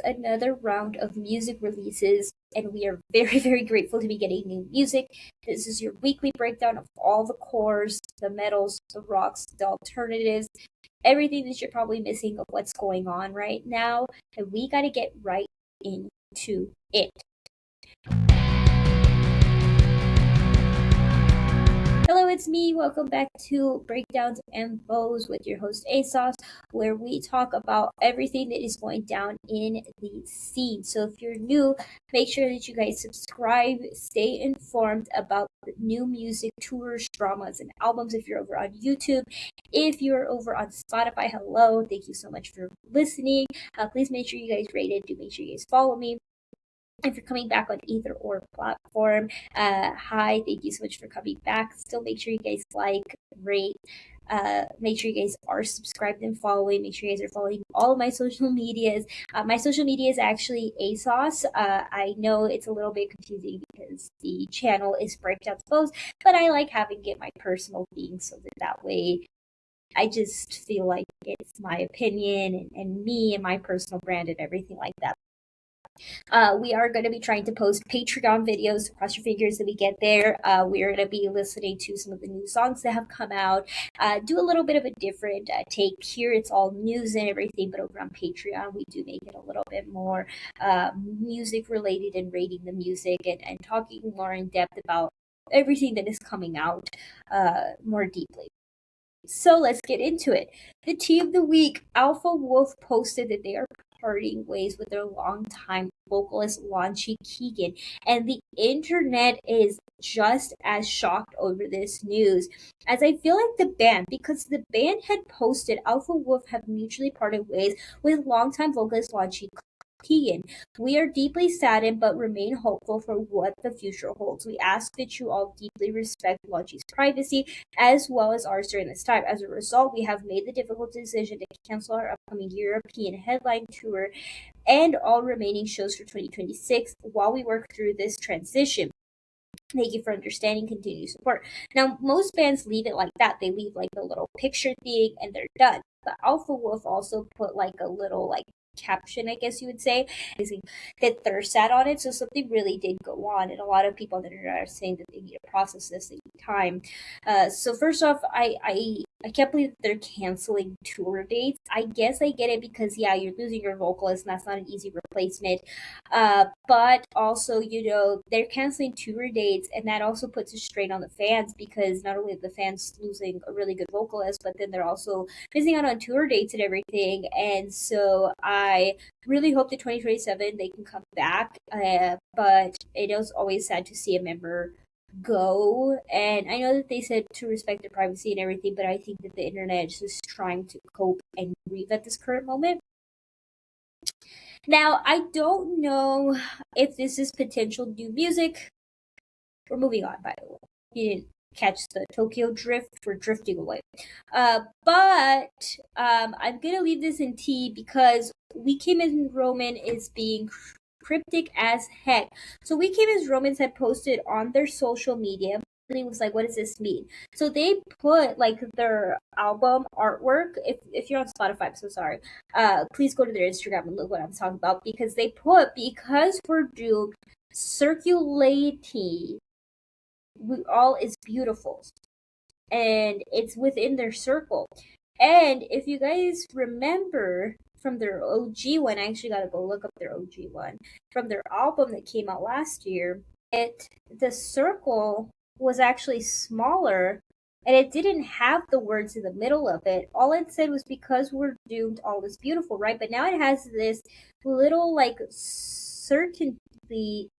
another round of music releases, and we are very, very grateful to be getting new music. This is your weekly breakdown of all the cores, the metals, the rocks, the alternatives, everything that you're probably missing of what's going on right now. And we got to get right into it. Hello, it's me. Welcome back to Breakdowns and Bows with your host ASOS, where we talk about everything that is going down in the scene. So if you're new, make sure that you guys subscribe, stay informed about the new music, tours, dramas, and albums if you're over on YouTube. If you're over on Spotify, hello. Thank you so much for listening. Please make sure you guys rate it. Do make sure you guys follow me. If you're coming back on either or platform, hi, thank you so much for coming back. Still make sure you guys like, rate, make sure you guys are subscribed and following. Make sure you guys are following all of my social medias. My social media is actually ASOS. I know it's a little bit confusing because the channel is Breakdowns Post, but I like having it my personal thing so that way I just feel like it's my opinion and me and my personal brand and everything like that. We are going to be trying to post Patreon videos, so cross your fingers that we get there. We are going to be listening to some of the new songs that have come out, do a little bit of a different take here. It's all news and everything, but over on Patreon, we do make it a little bit more music related and rating the music and talking more in depth about everything that is coming out more deeply. So let's get into it. The tea of the week, Alpha Wolf posted that they are parting ways with their longtime vocalist Lochie Keogh, and the internet is just as shocked over this news as I feel like the band, because the band had posted Alpha Wolf have mutually parted ways with longtime vocalist Lochie Keogh. We are deeply saddened but remain hopeful for what the future holds. We ask that you all deeply respect Lochie's privacy as well as ours during this time. As a result, we have made the difficult decision to cancel our upcoming European headline tour and all remaining shows for 2026 while we work through this transition. Thank you for understanding, continued support. Now, most bands leave it like that. They leave like a little picture thing and they're done. But Alpha Wolf also put like a little like caption, I guess you would say, that they're sad on it. So something really did go on, and a lot of people on the internet are saying that they need to process this, they need time. So first off, I can't believe they're canceling tour dates. I guess I get it because yeah, you're losing your vocalist, and that's not an easy replacement. But also, they're canceling tour dates, and that also puts a strain on the fans because not only are the fans losing a really good vocalist, but then they're also missing out on tour dates and everything. And so I really hope that 2027 they can come back. But it is always sad to see a member go. And I know that they said to respect their privacy and everything, but I think that the internet is just trying to cope and grieve at this current moment. Now, I don't know if this is potential new music. We're moving on, by the way. You didn't catch the Tokyo drift. We're drifting away. But I'm going to leave this in T because We Came as Roman is being cryptic as heck. So We Came as Romans had posted on their social media. It was like, what does this mean? So they put like their album artwork. If you're on Spotify, I'm so sorry. Please go to their Instagram and look what I'm talking about, because they put, because we're doomed, circulating all is beautiful, and it's within their circle. And if you guys remember from their OG one, I actually gotta go look up their OG one from their album that came out last year. The circle was actually smaller, and it didn't have the words in the middle of it. All it said was, because we're doomed, all is beautiful, right? But now it has this little like certainty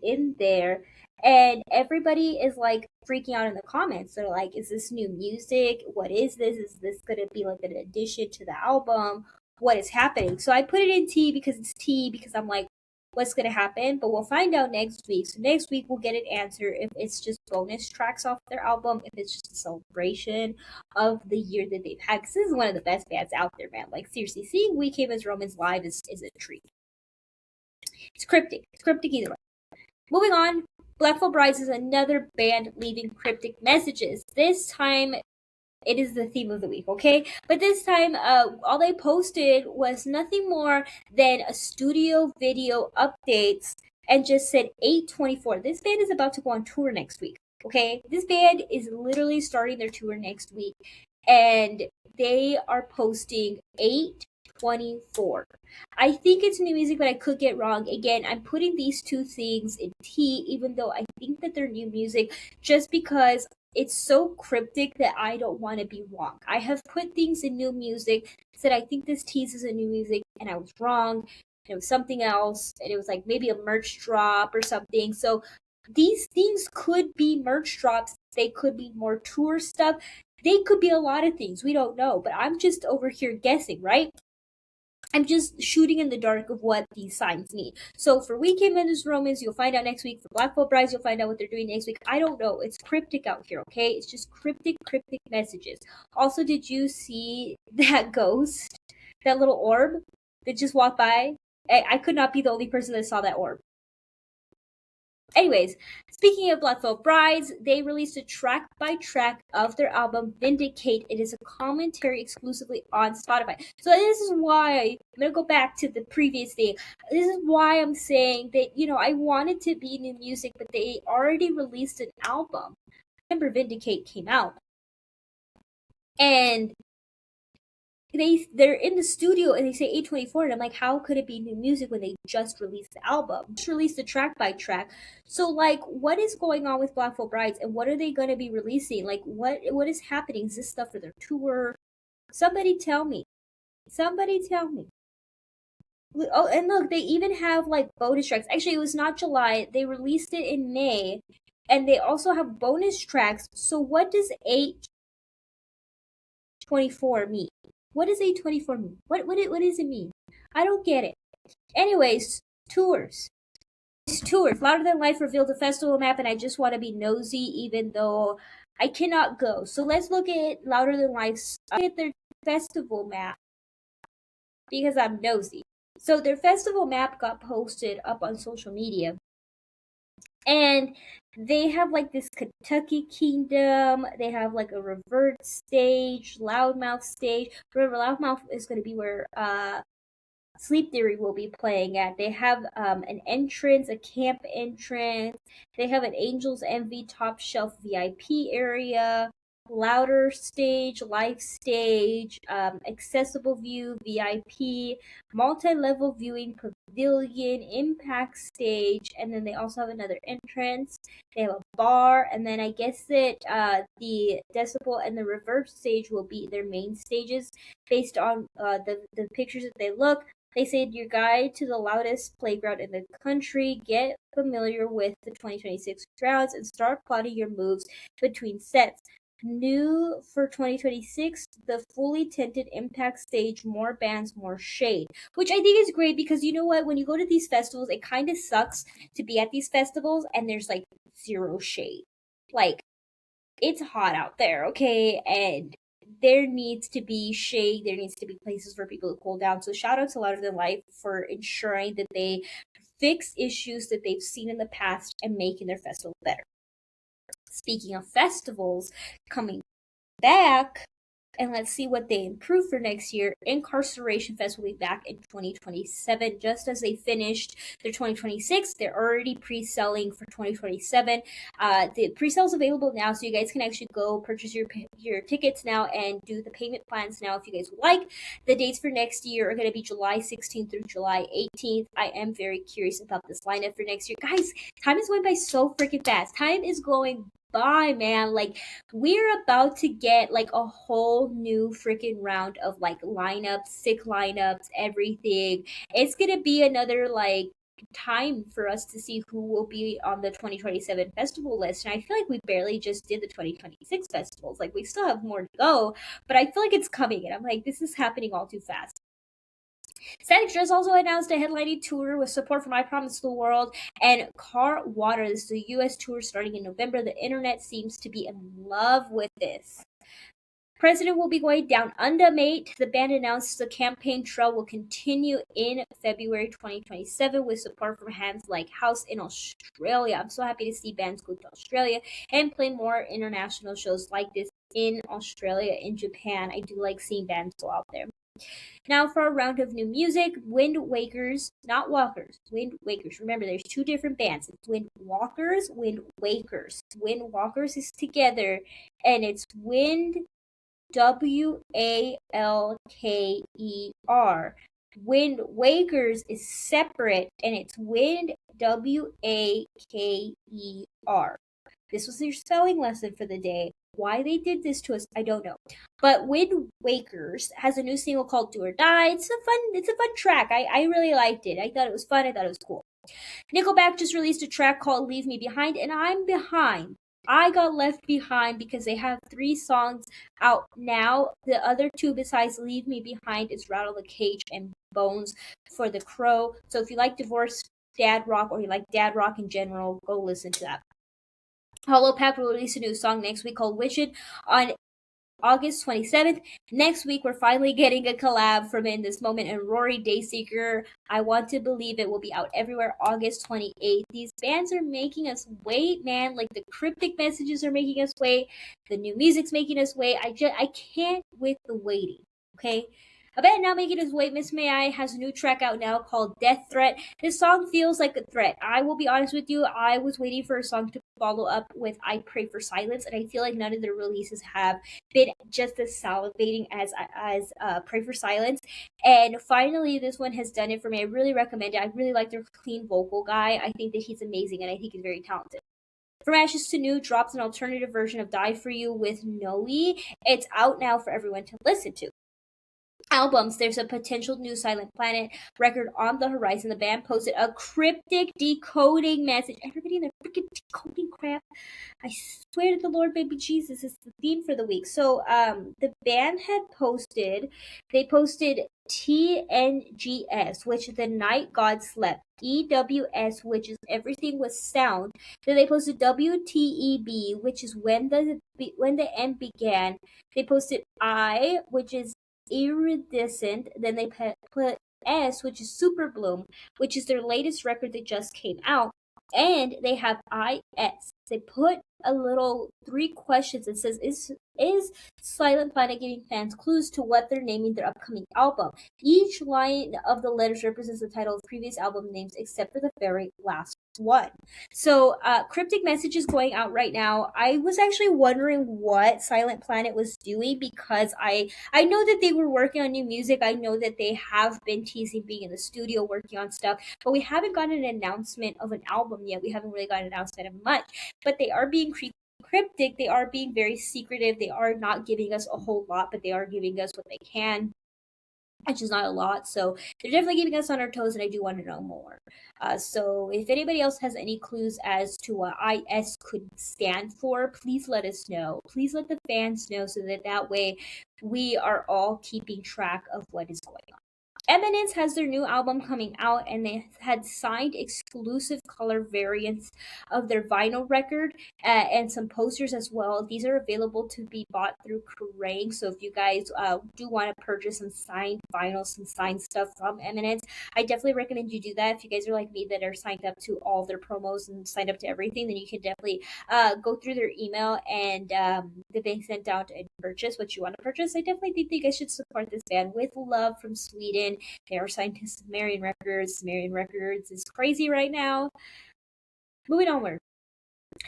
in there, and everybody is like freaking out in the comments. They're like, is this new music? What is this? Is this gonna be like an addition to the album? What is happening? So I put it in T because it's T, because I'm like, what's going to happen? But we'll find out next week. So next week we'll get an answer if it's just bonus tracks off their album, if it's just a celebration of the year that they've had. Because this is one of the best bands out there, man. Like, seriously, seeing We Came as Romans live is a treat. It's cryptic. It's cryptic either way. Moving on, Black Veil Brides is another band leaving cryptic messages. This time it is the theme of the week, okay? But this time, all they posted was nothing more than a studio video updates and just said 8/24. This band is about to go on tour next week, okay? This band is literally starting their tour next week, and they are posting 8/24. I think it's new music, but I could get wrong. Again, I'm putting these two things in T, even though I think that they're new music, just because it's so cryptic that I don't want to be wrong. I have put things in new music, said I think this tease is a new music, and I was wrong. And it was something else, and it was like maybe a merch drop or something. So these things could be merch drops. They could be more tour stuff. They could be a lot of things. We don't know. But I'm just over here guessing, right? I'm just shooting in the dark of what these signs mean. So for Weekend Men's Romans, you'll find out next week. For Black Veil Brides, you'll find out what they're doing next week. I don't know. It's cryptic out here, okay? It's just cryptic messages. Also, did you see that ghost? That little orb that just walked by? I could not be the only person that saw that orb. Anyways, speaking of Black Veil Brides, they released a track by track of their album Vindicate. It is a commentary exclusively on Spotify. So this is why I'm gonna go back to the previous thing. This is why I'm saying that, I wanted to be new music, but they already released an album. Remember, Vindicate came out, and they're in the studio and they say 8/24, and I'm like, how could it be new music when they just released the album, just released the track by track? So like, what is going on with Black Veil Brides, and what are they going to be releasing? Like, what is happening? Is this stuff for their tour? Somebody tell me. Oh, and look, they even have like bonus tracks. Actually, it was not July. They released it in May, and they also have bonus tracks. So what does 8/24 mean? What does 8/24 mean? What does it mean? I don't get it. Anyways, tours. Louder Than Life revealed the festival map, and I just want to be nosy, even though I cannot go. So let's look at Louder Than Life's. Look at their festival map because I'm nosy. So their festival map got posted up on social media, and they have like this Kentucky Kingdom. They have like a revert stage, loudmouth stage. Remember, loudmouth is going to be where Sleep Theory will be playing at. They have an entrance, a camp entrance. They have an Angels Envy top shelf VIP area, louder stage, live stage, accessible view VIP, multi-level viewing pavilion, impact stage, and then they also have another entrance. They have a bar, and then I guess that the decibel and the reverse stage will be their main stages based on the pictures that they look. They said your guide to the loudest playground in the country. Get familiar with the 2026 rounds and start plotting your moves between sets. New for 2026, the fully tinted impact stage, more bands, more shade. Which I think is great because you know what? When you go to these festivals, it kind of sucks to be at these festivals and there's like zero shade. Like, it's hot out there, okay? And there needs to be shade. There needs to be places for people to cool down. So shout out to Louder Than Life for ensuring that they fix issues that they've seen in the past and making their festival better. Speaking of festivals coming back, and let's see what they improve for next year. Inkcarceration Fest will be back in 2027. Just as they finished their 2026, they're already pre-selling for 2027. The pre-sale is available now, so you guys can actually go purchase your tickets now and do the payment plans now if you guys would like. The dates for next year are going to be July 16th through July 18th. I am very curious about this lineup for next year. Guys, time is going by so freaking fast. Time is going by, man. Like, we're about to get like a whole new freaking round of like lineups, sick lineups, everything. It's gonna be another like time for us to see who will be on the 2027 festival list. And I feel like we barely just did the 2026 festivals. Like, we still have more to go, but I feel like it's coming, and I'm like, this is happening all too fast. Static Dress also announced a headlining tour with support from I Promise the World and Car Water. This is a U.S. tour starting in November. The internet seems to be in love with this. President will be going down under, mate. The band announced the campaign trail will continue in February 2027 with support from hands like House in Australia. I'm so happy to see bands go to Australia and play more international shows like this. in Australia, in Japan. I do like seeing bands go out there. Now for a round of new music, Wind Wakers, not Walkers, Wind Wakers. Remember, there's two different bands. It's Wind Walkers, Wind Wakers. Wind Walkers is together, and it's Wind Walker. Wind Wakers is separate, and it's Wind Waker. This was your spelling lesson for the day. Why they did this to us, I don't know. But Wind Wakers has a new single called "Do or Die." It's a fun track. I really liked it. I thought it was fun. I thought it was cool. Nickelback just released a track called "Leave Me Behind," and I'm behind. I got left behind because they have 3 songs out now. The other 2 besides "Leave Me Behind" is "Rattle the Cage" and "Bones" for The Crow. So if you like divorce dad rock, or you like dad rock in general, go listen to that. Hollow Pack will release a new song next week called "Wishing" on August 27th. Next week, we're finally getting a collab from In This Moment and Rory Dayseeker. I Want to Believe It will be out everywhere August 28th. These bands are making us wait, man. Like the Cryptic messages are making us wait. The new music's making us wait. I can't with the waiting, okay? A band now making us wait, Miss May I has a new track out now called Death Threat. This song feels like a threat. I will be honest with you, I was waiting for a song to follow up with I Pray for Silence, and I feel like none of their releases have been just as salivating as Pray for Silence. And finally, this one has done it for me. I really recommend it. I really like their clean vocal guy. I think that he's amazing, and I think he's very talented. From Ashes to New drops an alternative version of Die For You with Neoni. It's out now for everyone to listen to. Albums, there's a potential new Silent Planet record on the horizon. The band posted a cryptic decoding message. Everybody in their freaking decoding crap. I swear to the Lord, baby Jesus, is the theme for the week. So, the band they posted TNGS, which is the night God slept. EWS, which is everything was sound. Then they posted WTEB, which is when the end began. They posted I, which is iridescent. Then they put S, which is Super Bloom, which is their latest record that just came out. And they have IS. They put a little 3 questions. It says, is Silent Planet giving fans clues to what they're naming their upcoming album? Each line of the letters represents the title of previous album names, except for the very last one. So, cryptic messages going out right now. I was actually wondering what Silent Planet was doing, because I know that they were working on new music. I know that they have been teasing being in the studio working on stuff, but we haven't gotten an announcement of an album yet. We haven't really gotten an announcement of much, but they are being cryptic. They are being very secretive. They are not giving us a whole lot, but they are giving us what they can, which is not a lot. So they're definitely keeping us on our toes, and I do want to know more. So if anybody else has any clues as to what IS could stand for, please let us know. Please let the fans know, so that way we are all keeping track of what is going on. Eminence has their new album coming out, and they had signed exclusive color variants of their vinyl record, and some posters as well. These are available to be bought through Kerrang. So if you guys do want to purchase some signed vinyl, some signed stuff from Eminence, I definitely recommend you do that. If you guys are like me that are signed up to all their promos and signed up to everything, then you can definitely go through their email and the bank sent out and purchase what you want to purchase. I definitely think you guys should support this band with love from Sweden. They are signed to Sumerian Records. Sumerian Records is crazy right now. Moving onward.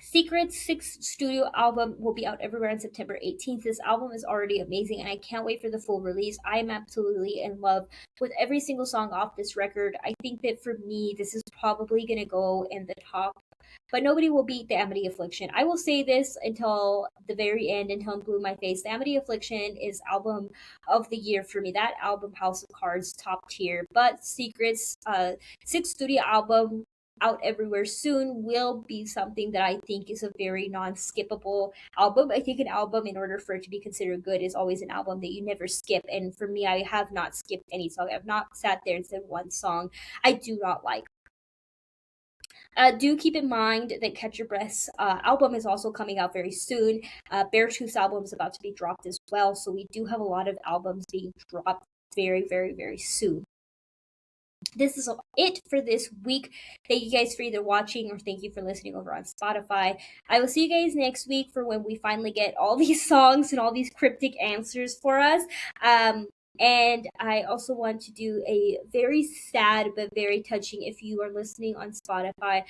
Secret's 6th studio album will be out everywhere on September 18th. This album is already amazing, and I can't wait for the full release. I am absolutely in love with every single song off this record. I think that for me, this is probably going to go in the top, but nobody will beat the Amity Affliction. I will say this until the very end, until it blew my face. The Amity Affliction is album of the year for me. That album, House of Cards, top tier. But Secret's 6th studio album, out everywhere soon, will be something that I think is a very non-skippable album. I think an album, in order for it to be considered good, is always an album that you never skip. And for me, I have not skipped any song. I've not sat there and said one song I do not like. Do keep in mind that Catch Your Breath's album is also coming out very soon. Beartooth's album is about to be dropped as well, so we do have a lot of albums being dropped very, very, very soon. this is it for this week. Thank you guys for either watching or thank you for listening over on Spotify. I will see you guys next week for when we finally get all these songs and all these cryptic answers for us. And I also want to do a very sad but very touching. If you are listening on Spotify,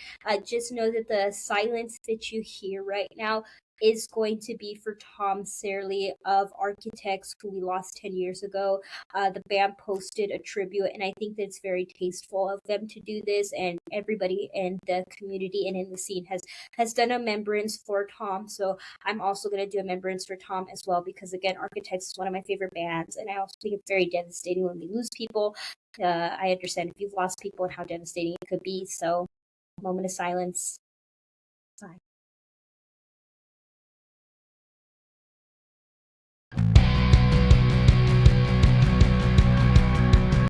just know that the silence that you hear right now is going to be for Tom Searley of Architects, who we lost 10 years ago. The band posted a tribute, and I think that it's very tasteful of them to do this. And everybody in the community and in the scene has done a remembrance for Tom. So I'm also going to do a remembrance for Tom as well, because again, Architects is one of my favorite bands, and I also think it's very devastating when we lose people. I understand if you've lost people and how devastating it could be. So, moment of silence.